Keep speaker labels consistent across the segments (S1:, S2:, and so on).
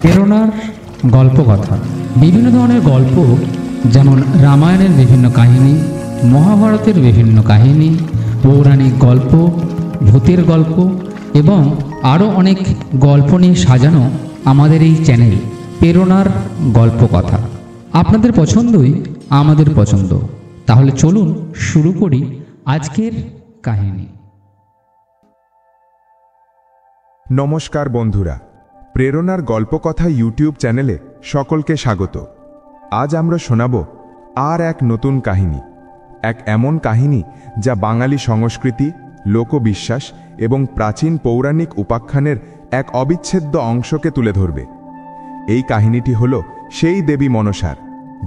S1: প্রেরণার গল্পকথা। বিভিন্ন ধরনের গল্প, যেমন রামায়ণের বিভিন্ন কাহিনী, মহাভারতের বিভিন্ন কাহিনী, পৌরাণিক গল্প, ভূতের গল্প এবং আরও অনেক গল্প নিয়ে সাজানো আমাদের এই চ্যানেল প্রেরণার গল্পকথা। আপনাদের পছন্দই আমাদের পছন্দ। তাহলে চলুন শুরু করি আজকের কাহিনী।
S2: নমস্কার বন্ধুরা, প্রেরণার গল্পকথা ইউটিউব চ্যানেলে সকলকে স্বাগত। আজ আমরা শোনাব আর এক নতুন কাহিনী, এক এমন কাহিনী যা বাঙালি সংস্কৃতি, লোকবিশ্বাস এবং প্রাচীন পৌরাণিক উপাখ্যানের এক অবিচ্ছেদ্য অংশকে তুলে ধরবে। এই কাহিনীটি হল সেই দেবী মনসার,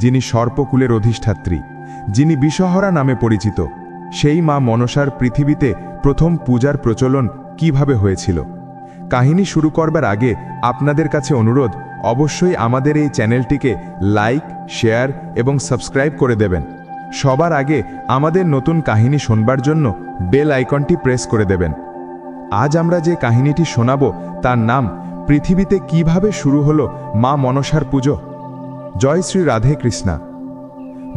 S2: যিনি সর্পকুলের অধিষ্ঠাত্রী, যিনি বিষহরা নামে পরিচিত। সেই মা মনসার পৃথিবীতে প্রথম পূজার প্রচলন কিভাবে হয়েছিল। কাহিনী শুরু করবার আগে আপনাদের কাছে অনুরোধ, অবশ্যই আমাদের এই চ্যানেলটিকে লাইক, শেয়ার এবং সাবস্ক্রাইব করে দেবেন। সবার আগে আমাদের নতুন কাহিনী শোনবার জন্য বেল আইকনটি প্রেস করে দেবেন। আজ আমরা যে কাহিনীটি শোনাব তার নাম পৃথিবীতে কিভাবে শুরু হলো মা মনসার পুজো। জয় শ্রী রাধে কৃষ্ণা।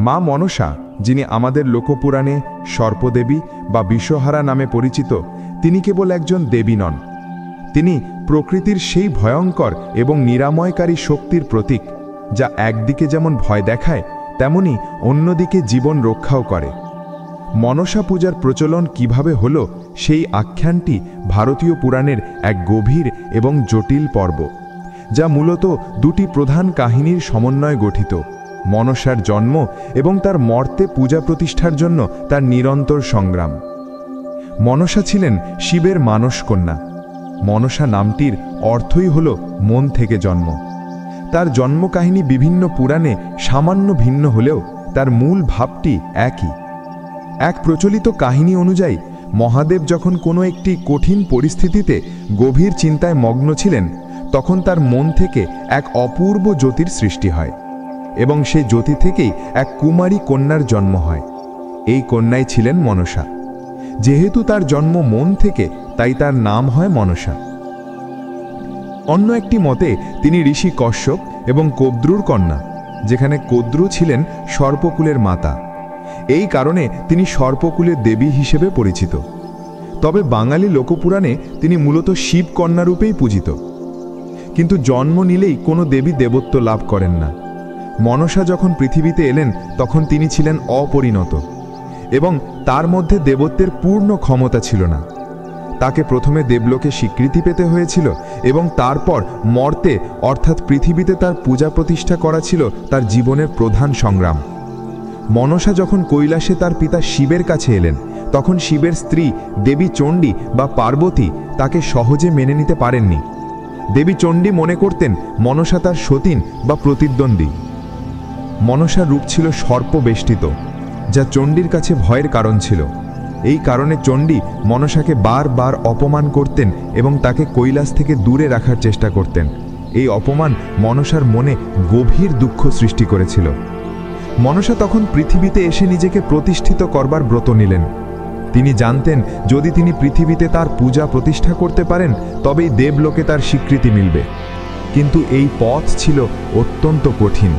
S2: মা মনসা, যিনি আমাদের লোকপুরাণে সর্পদেবী বা বিষহারা নামে পরিচিত, তিনি কেবল একজন দেবী নন। তিনি প্রকৃতির সেই ভয়ঙ্কর এবং নিরাময়কারী শক্তির প্রতীক, যা একদিকে যেমন ভয় দেখায়, তেমনি অন্যদিকে জীবন রক্ষাও করে। মনসা পূজার প্রচলন কিভাবে হলো, সেই আখ্যানটি ভারতীয় পুরাণের এক গভীর এবং জটিল পর্ব, যা মূলত দুটি প্রধান কাহিনীর সমন্বয়ে গঠিত: মনসার জন্ম এবং তার মর্তে পূজা প্রতিষ্ঠার জন্য তার নিরন্তর সংগ্রাম। মনসা ছিলেন শিবের মানস কন্যা। মনসা নামটির অর্থই হল মন থেকে জন্ম। তার জন্মকাহিনী বিভিন্ন পুরাণে সামান্য ভিন্ন হলেও তার মূল ভাবটি একই। এক প্রচলিত কাহিনী অনুযায়ী, মহাদেব যখন কোনো একটি কঠিন পরিস্থিতিতে গভীর চিন্তায় মগ্ন ছিলেন, তখন তার মন থেকে এক অপূর্ব জ্যোতির সৃষ্টি হয় এবং সেই জ্যোতি থেকেই এক কুমারী কন্যার জন্ম হয়। এই কন্যাই ছিলেন মনসা। যেহেতু তার জন্ম মন থেকে, তাই তার নাম হয় মনসা। অন্য একটি মতে তিনি ঋষি কশ্যপ এবং কদ্রুর কন্যা, যেখানে কদ্রু ছিলেন সর্পকুলের মাতা। এই কারণে তিনি সর্পকুলের দেবী হিসেবে পরিচিত। তবে বাঙালি লোকপুরাণে তিনি মূলত শিব কন্যারূপেই পূজিত। কিন্তু জন্ম নিলেই কোনো দেবী দেবত্ব লাভ করেন না। মনসা যখন পৃথিবীতে এলেন, তখন তিনি ছিলেন অপরিণত এবং তার মধ্যে দেবত্বের পূর্ণ ক্ষমতা ছিল না। তাকে প্রথমে দেবলোকে স্বীকৃতি পেতে হয়েছিল এবং তারপর মর্তে অর্থাৎ পৃথিবীতে তার পূজা প্রতিষ্ঠা করা ছিল তার জীবনের প্রধান সংগ্রাম। মনসা যখন কৈলাসে তার পিতা শিবের কাছে এলেন, তখন শিবের স্ত্রী দেবী চণ্ডী বা পার্বতী তাকে সহজে মেনে নিতে পারেননি। দেবী চণ্ডী মনে করতেন মনসা তার সতীন বা প্রতিদ্বন্দ্বী। মনসার রূপ ছিল সর্পবেষ্টিত, যা চণ্ডীর কাছে ভয়ের কারণ ছিল। এই কারণে চণ্ডী মনসাকে বারবার অপমান করতেন এবং তাকে কৈলাস থেকে দূরে রাখার চেষ্টা করতেন। এই অপমান মনসার মনে গভীর দুঃখ সৃষ্টি করেছিল। মনসা তখন পৃথিবীতে এসে নিজেকে প্রতিষ্ঠিত করবার ব্রত নিলেন। তিনি জানতেন, যদি তিনি পৃথিবীতে তার পূজা প্রতিষ্ঠা করতে পারেন, তবেই দেবলোকে তার স্বীকৃতি মিলবে। কিন্তু এই পথ ছিল অত্যন্ত কঠিন।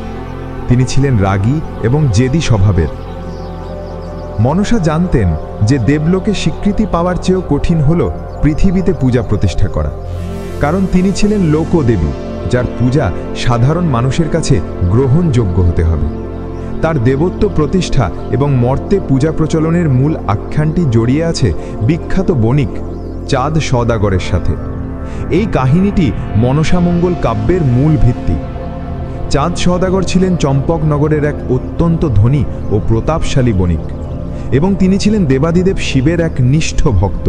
S2: তিনি ছিলেন রাগী এবং জেদি স্বভাবের। মনসা জানতেন যে দেবলোকে স্বীকৃতি পাওয়ার চেয়েও কঠিন হল পৃথিবীতে পূজা প্রতিষ্ঠা করা, কারণ তিনি ছিলেন লোকদেবী, যার পূজা সাধারণ মানুষের কাছে গ্রহণযোগ্য হতে হবে। তার দেবত্ব প্রতিষ্ঠা এবং মর্তে পূজা প্রচলনের মূল আখ্যানটি জড়িয়ে আছে বিখ্যাত বণিক চাঁদ সওদাগরের সাথে। এই কাহিনীটি মনসামঙ্গল কাব্যের মূল ভিত্তি। চাঁদ সওদাগর ছিলেন চম্পকনগরের এক অত্যন্ত ধনী ও প্রতাপশালী বণিক এবং তিনি ছিলেন দেবাদিদেব শিবের এক নিষ্ঠ ভক্ত।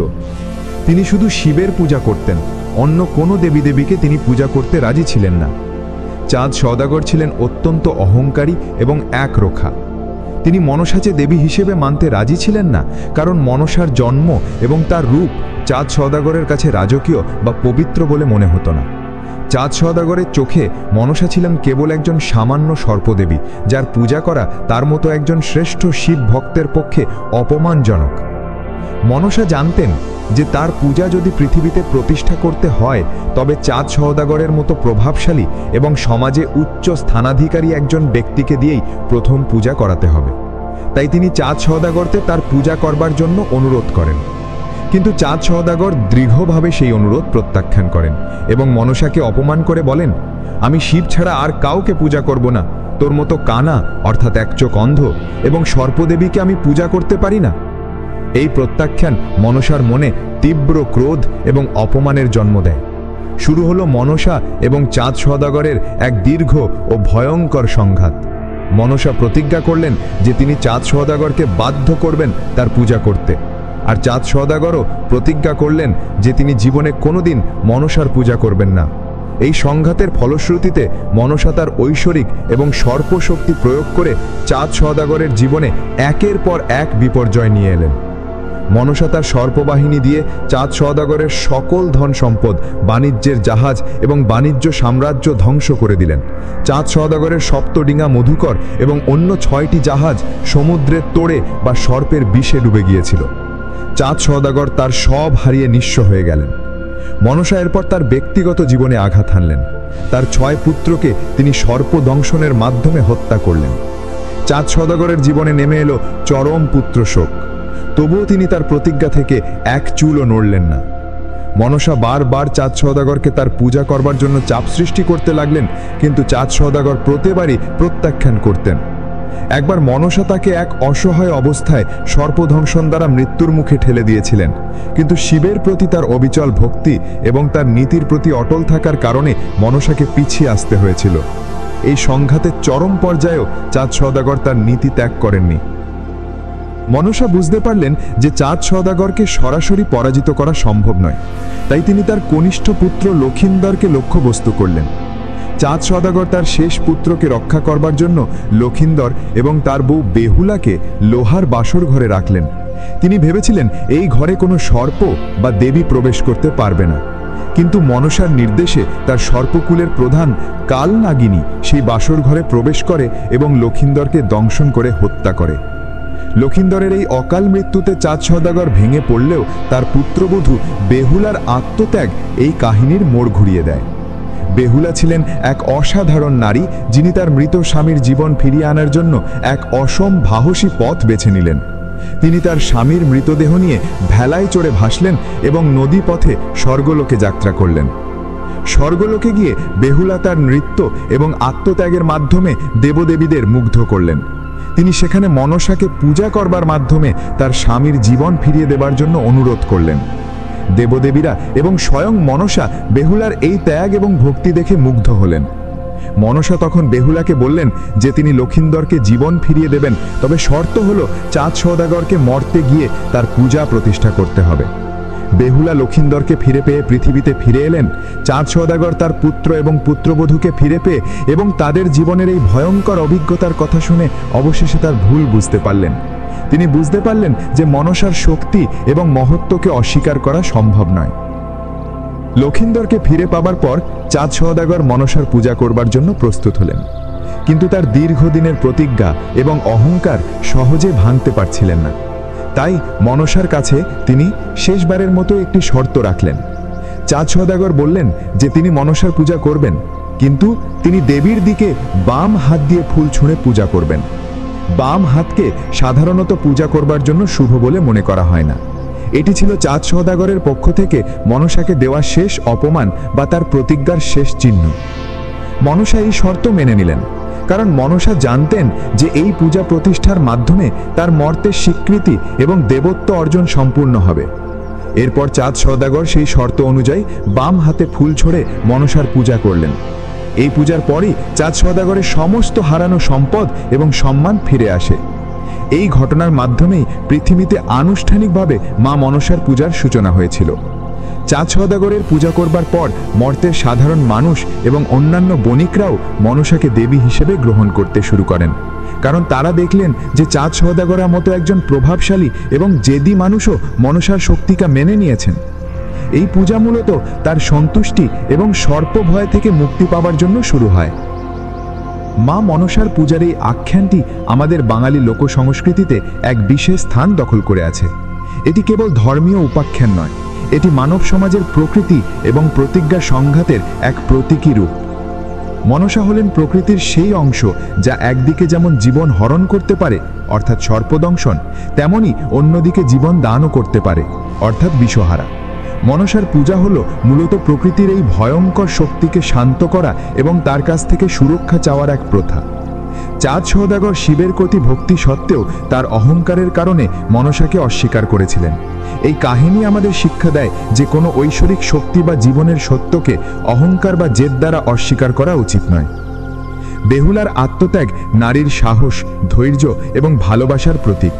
S2: তিনি শুধু শিবের পূজা করতেন, অন্য কোনো দেবীদেবীকে তিনি পূজা করতে রাজি ছিলেন না। চাঁদ সওদাগর ছিলেন অত্যন্ত অহংকারী এবং একরোখা। তিনি মনসাকে দেবী হিসেবে মানতে রাজি ছিলেন না, কারণ মনসার জন্ম এবং তার রূপ চাঁদ সওদাগরের কাছে রাজকীয় বা পবিত্র বলে মনে হতো না। চাঁদ সওদাগরের চোখে মনসা ছিলেন কেবল একজন সামান্য সর্পদেবী, যার পূজা করা তার মতো একজন শ্রেষ্ঠ শিব ভক্তের পক্ষে অপমানজনক। মনসা জানতেন যে তার পূজা যদি পৃথিবীতে প্রতিষ্ঠা করতে হয় তবে চাঁদ সওদাগরের মতো প্রভাবশালী এবং সমাজে উচ্চ স্থানাধিকারী একজন ব্যক্তিকে দিয়েই প্রথম পূজা করাতে হবে। তাই তিনি চাঁদ সওদাগরকে তার পূজা করবার জন্য অনুরোধ করেন। কিন্তু চাঁদ সওদাগর দৃঢ়ভাবে সেই অনুরোধ প্রত্যাখ্যান করেন এবং মনসাকে অপমান করে বলেন, আমি শিব ছাড়া আর কাউকে পূজা করব না। তোর মতো কানা অর্থাৎ এক চোখ অন্ধ এবং সর্পদেবীকে আমি পূজা করতে পারি না। এই প্রত্যাখ্যান মনসার মনে তীব্র ক্রোধ এবং অপমানের জন্ম দেয়। শুরু হলো মনসা এবং চাঁদ সওদাগরের এক দীর্ঘ ও ভয়ঙ্কর সংঘাত। মনসা প্রতিজ্ঞা করলেন যে তিনি চাঁদ সওদাগরকে বাধ্য করবেন তার পূজা করতে, আর চাঁদ সওদাগরও প্রতিজ্ঞা করলেন যে তিনি জীবনে কোনোদিন মনসার পূজা করবেন না। এই সংঘাতের ফলশ্রুতিতে মনসা তার ঐশ্বরিক এবং সর্পশক্তি প্রয়োগ করে চাঁদ সওদাগরের জীবনে একের পর এক বিপর্যয় নিয়ে এলেন। মনসা তার সর্পবাহিনী দিয়ে চাঁদ সওদাগরের সকল ধন সম্পদ, বাণিজ্যের জাহাজ এবং বাণিজ্য সাম্রাজ্য ধ্বংস করে দিলেন। চাঁদ সওদাগরের সপ্তডিঙা মধুকর এবং অন্য 6টি জাহাজ সমুদ্রের তোড়ে বা সর্পের বিষে ডুবে গিয়েছিল। চাঁদ সওদাগর তার সব হারিয়ে নিঃস্ব হয়ে গেলেন। মনসা এরপর তার ব্যক্তিগত জীবনে আঘাত হানলেন। তার 6 পুত্রকে তিনি সর্পদংশনের মাধ্যমে হত্যা করলেন। চাঁদ সওদাগরের জীবনে নেমে এলো চরম পুত্র শোক। তবুও তিনি তার প্রতিজ্ঞা থেকে এক চুলও নড়লেন না। মনসা বারবার চাঁদ সওদাগরকে তার পূজা করবার জন্য চাপ সৃষ্টি করতে লাগলেন, কিন্তু চাঁদ সওদাগর প্রতিবারই প্রত্যাখ্যান করতেন। একবার মনসা তাকে এক অসহায় অবস্থায় সর্পদংশন দ্বারা মৃত্যুর মুখে ঠেলে দিয়েছিলেন, কিন্তু শিবের প্রতি তার অবিচল ভক্তি এবং তার নীতির প্রতি অটল থাকার কারণে মনসাকে পিছিয়ে আসতে হয়েছিল। এই সংঘাতের চরম পর্যায়েও চাঁদ সওদাগর তার নীতি ত্যাগ করেননি। মনসা বুঝতে পারলেন যে চাঁদ সওদাগরকে সরাসরি পরাজিত করা সম্ভব নয়, তাই তিনি তার কনিষ্ঠ পুত্র লক্ষিন্দরকে লক্ষ্যবস্তু করলেন। চাঁদ সওদাগর তার শেষ পুত্রকে রক্ষা করবার জন্য লক্ষিন্দর এবং তার বউ বেহুলাকে লোহার বাসর ঘরে রাখলেন। তিনি ভেবেছিলেন এই ঘরে কোনো সর্প বা দেবী প্রবেশ করতে পারবে না, কিন্তু মনসার নির্দেশে তার সর্পকুলের প্রধান কাল নাগিনী সেই বাসর ঘরে প্রবেশ করে এবং লক্ষিন্দরকে দংশন করে হত্যা করে। লক্ষিন্দরের এই অকাল মৃত্যুতে চাঁদ সওদাগর ভেঙে পড়লেও তার পুত্রবধূ বেহুলার আত্মত্যাগ এই কাহিনীর মোড় ঘুরিয়ে দেয়। বেহুলা ছিলেন এক অসাধারণ নারী, যিনি তার মৃত স্বামীর জীবন ফিরিয়ে আনার জন্য এক অসম্ভাবী পথ বেছে নিলেন। তিনি তার স্বামীর মৃতদেহ নিয়ে ভেলায় চড়ে ভাসলেন এবং নদী পথে স্বর্গলোকে যাত্রা করলেন। স্বর্গলোকে গিয়ে বেহুলা তার নৃত্য এবং আত্মত্যাগের মাধ্যমে দেবদেবীদের মুগ্ধ করলেন। তিনি সেখানে মনসাকে পূজা করবার মাধ্যমে তার স্বামীর জীবন ফিরিয়ে দেবার জন্য অনুরোধ করলেন। দেবদেবীরা এবং স্বয়ং মনসা বেহুলার এই ত্যাগ এবং ভক্তি দেখে মুগ্ধ হলেন। মনসা তখন বেহুলাকে বললেন যে তিনি লক্ষিন্দরকে জীবন ফিরিয়ে দেবেন, তবে শর্ত হলো চাঁদ সওদাগরকে মর্তে গিয়ে তার পূজা প্রতিষ্ঠা করতে হবে। বেহুলা লক্ষিন্দরকে ফিরে পেয়ে পৃথিবীতে ফিরে এলেন। চাঁদ সওদাগর তার পুত্র এবং পুত্রবধূকে ফিরে পেয়ে এবং তাদের জীবনের এই ভয়ঙ্কর অভিজ্ঞতার কথা শুনে অবশেষে তার ভুল বুঝতে পারলেন। তিনি বুঝতে পারলেন যে মনসার শক্তি এবং মহত্বকে অস্বীকার করা সম্ভব নয়। লক্ষিন্দরকে ফিরে পাবার পর চাঁদ সওদাগর মনসার পূজা করবার জন্য প্রস্তুত হলেন, কিন্তু তার দীর্ঘদিনের প্রতিজ্ঞা এবং অহংকার সহজে ভাঙতে পারছিলেন না। তাই মনসার কাছে তিনি শেষবারের মতো একটি শর্ত রাখলেন। চাঁদ সওদাগর বললেন যে তিনি মনসার পূজা করবেন, কিন্তু তিনি দেবীর দিকে বাম হাত দিয়ে ফুল ছুঁড়ে পূজা করবেন। বাম হাতকে সাধারণত পূজা করবার জন্য শুভ বলে মনে করা হয় না। এটি ছিল চাঁদ সওদাগরের পক্ষ থেকে মনসাকে দেওয়া শেষ অপমান বা তার প্রতিজ্ঞার শেষ চিহ্ন। মনসা এই শর্ত মেনে নিলেন, কারণ মনসা জানতেন যে এই পূজা প্রতিষ্ঠার মাধ্যমে তার মর্তের স্বীকৃতি এবং দেবত্ব অর্জন সম্পূর্ণ হবে। এরপর চাঁদ সওদাগর সেই শর্ত অনুযায়ী বাম হাতে ফুল ছড়ে মনসার পূজা করলেন। এই পূজার পরই চাঁদ সওদাগরের সমস্ত হারানো সম্পদ এবং সম্মান ফিরে আসে। এই ঘটনার মাধ্যমেই পৃথিবীতে আনুষ্ঠানিকভাবে মা মনসার পূজার সূচনা হয়েছিল। চাঁদ সওদাগরের পূজা করবার পর মর্তের সাধারণ মানুষ এবং অন্যান্য বণিকরাও মনসাকে দেবী হিসেবে গ্রহণ করতে শুরু করেন, কারণ তারা দেখলেন যে চাঁদ সওদাগরের মতো একজন প্রভাবশালী এবং জেদি মানুষও মনসার শক্তিকে মেনে নিয়েছেন। এই পূজা মূলত তার সন্তুষ্টি এবং সর্প ভয় থেকে মুক্তি পাবার জন্য শুরু হয়। মা মনসার পূজার এই আখ্যানটি আমাদের বাঙালি লোক সংস্কৃতিতে এক বিশেষ স্থান দখল করে আছে।
S3: এটি কেবল ধর্মীয় উপাখ্যান নয়, এটি মানব সমাজের প্রকৃতি এবং প্রতিজ্ঞা সংঘাতের এক প্রতীকী রূপ। মনসা হলেন প্রকৃতির সেই অংশ যা একদিকে যেমন জীবন হরণ করতে পারে অর্থাৎ সর্পদংশন, তেমনি অন্যদিকে জীবন দানও করতে পারে অর্থাৎ বিষহারা। মনসার পূজা হলো মূলত প্রকৃতির এই ভয়ঙ্কর শক্তিকে শান্ত করা এবং তার কাছ থেকে সুরক্ষা চাওয়ার এক প্রথা। চাঁদ সওদাগর শিবের প্রতি ভক্তি সত্ত্বেও তার অহংকারের কারণে মনসাকে অস্বীকার করেছিলেন। এই কাহিনী আমাদের শিক্ষা দেয় যে কোনো ঐশ্বরিক শক্তি বা জীবনের সত্যকে অহংকার বা জেদ দ্বারা অস্বীকার করা উচিত নয়। বেহুলার আত্মত্যাগ নারীর সাহস, ধৈর্য এবং ভালোবাসার প্রতীক।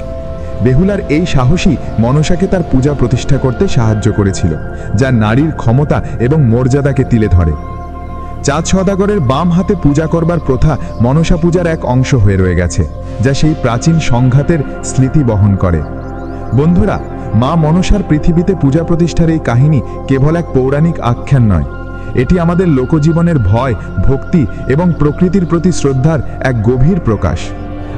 S3: বেহুলার এই সাহসী মনসাকে তার পূজা প্রতিষ্ঠা করতে সাহায্য করেছিল, যা নারীর ক্ষমতা এবং মর্যাদাকে তুলে ধরে। চাঁদ সওদাগরের বাম হাতে পূজা করবার প্রথা মনসা পূজার এক অংশ হয়ে রয়ে গেছে, যা সেই প্রাচীন সংঘাতের স্মৃতি বহন করে। বন্ধুরা, মা মনসার পৃথিবীতে পূজা প্রতিষ্ঠার এই কাহিনী কেবল এক পৌরাণিক আখ্যান নয়, এটি আমাদের লোকজীবনের ভয়, ভক্তি এবং প্রকৃতির প্রতি শ্রদ্ধার এক গভীর প্রকাশ।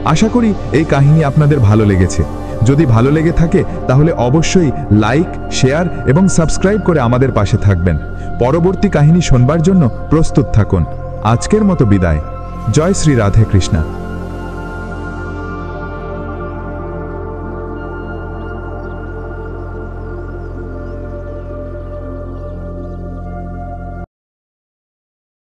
S3: আশা করি এই কাহিনী আপনাদের ভালো লেগেছে। যদি ভালো লেগে থাকে তাহলে অবশ্যই লাইক, শেয়ার এবং সাবস্ক্রাইব করে আমাদের পাশে থাকবেন। পরবর্তী কাহিনী শোনবার জন্য প্রস্তুত থাকুন। আজকের মতো বিদায়। জয় শ্রী রাধে কৃষ্ণা।